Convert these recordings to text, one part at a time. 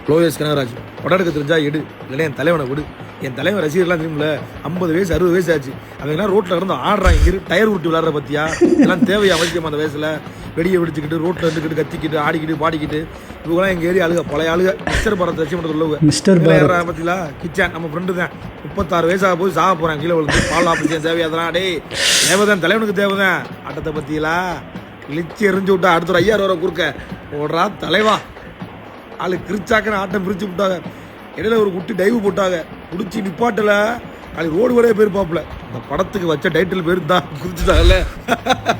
லோகேஷ் கனகராஜ் படம் எடுக்க தெரிஞ்சா எடு, இல்லைன்னா என் தலைவனை விடு. என் தலைவன் ரசிகர்லாம் தெரியுமில்ல, 50 வயசு 60 வயசு ஆச்சு. அவங்கெல்லாம் ரோட்டில் இருந்து ஆடுறான், இங்கே டயர் விட்டு விளாட்ற பற்றியா? இதெல்லாம் தேவையா அவசியம்? அந்த வயசில் வெடியை வெடிச்சுக்கிட்டு ரோட்டில் இருந்துக்கிட்டு கத்திக்கிட்டு ஆடிக்கிட்டு பாடிக்கிட்டு இவங்களாம் எங்கள் ஏரியா ஆளுக, பழைய ஆளுக. மிஸ்டர் பாரத் ரசி பண்ணுறது உள்ளவங்க. மிஸ்டர் பாரத் பற்றிலா கிச்சன் நம்ம ஃப்ரெண்டு தான், 36 வயசாக போய் சாக போகிறான் கீழே விழுந்து. பால் ஆப்ரேஷன் தேவையாதான்? டே தேவைதான், தலைவனுக்கு தேவைதான். ஆட்டத்தை பற்றிலா இழிச்சி எரிஞ்சு விட்டா அடுத்த ஒரு 5000 ரூபா குறுக்க ஓடுறா தலைவா. ஆளு கிரிச்சாக்குன்னு ஆட்டம் பிரிச்சு விட்டாங்க. இடையில ஒரு குட்டி டைவு போட்டாங்க, பிடிச்சி நிப்பாட்டல. நாளைக்கு ரோடு வரைய பேர் பாப்புல. இந்த படத்துக்கு வச்ச டைட்டில் பேரு தான் குறிச்சுட்டாங்கல்ல.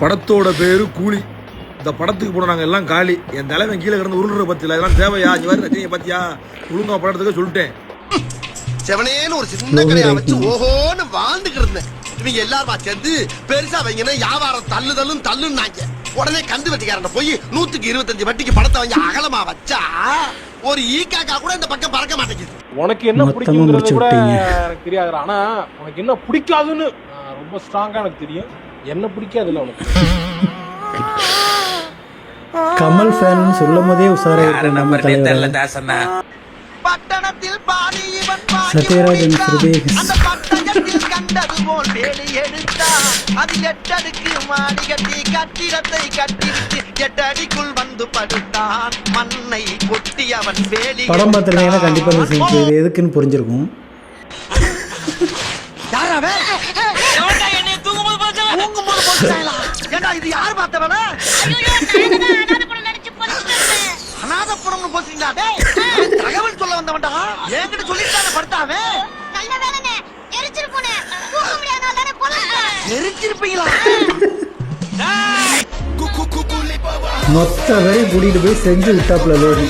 படத்தோட பேரு கூலி. இந்த படத்துக்கு போனாங்க எல்லாம் காலி. என் தலைவன் கீழே கிடந்து உருள்ற பத்தியில இதெல்லாம் தேவையா? நீ வேறு ரஜினியை பத்தியா ஒழுங்கா படத்துக்கு சொல்லிட்டேன். செவனேன்னு ஒரு சின்ன கடையா வச்சு ஓஹோன்னு வாழ்ந்துட்டு இருந்தேன். இவங்க எல்லாரும் சேர்ந்து பெருசா வைங்கன்னா வியாபாரம் தள்ளுன்னாங்க. உடனே கந்து வட்டிக்காரன் போய் 125 வட்டிக்கு படத்தை வாங்கி அகலமா வச்சா ஒரு ஈக்காக்கா கூட இந்த பக்கம் பறக்க மாட்டேங்குது. உனக்கு என்ன பிடிக்குங்கிறது கூட எனக்கு தெரியாது. ஆனா உனக்கு என்ன பிடிக்காதுன்னு ரொம்ப ஸ்ட்ராங்கா எனக்கு தெரியும். என்ன பிடிக்காதுல்ல உனக்கு. கமல் ஃபேன் சொல்லும் போதே உசாரா நம்ம தலைவர் பட்டணத்தில் பாடி இவன் சத்யராஜன் அந்த பட்டணத்தில் கண்டது போல் வேலி எடுத்தா அதில் 8 அடுக்கு மாடி கட்டி கட்டிடத்தை கட்டிவிட்டு 8 அடிக்குள் வந்து படுத்தான். மண்ணை கொட்டி அவன் வேலி. படம் பார்த்துருந்தீங்கன்னா கண்டிப்பா இந்த சீன் இது எதுக்குன்னு புரிஞ்சிருக்கும். இது யார் பார்த்தவன? அநாதபுரம்னு போறீங்களா? தகவல் சொல்ல வந்தவன்டா. என்கிட்ட சொல்லிட்டானே படுத்தாவே. நல்ல வேலைனே எரிச்சிருப்போனே. தூக்க முடியாதனால தானே கொல்லுங்க. எரிச்சிருப்பீங்களா? மொத்த வரை கூட்டிட்டு போய் செஞ்சு விட்டாப்ல லோரி.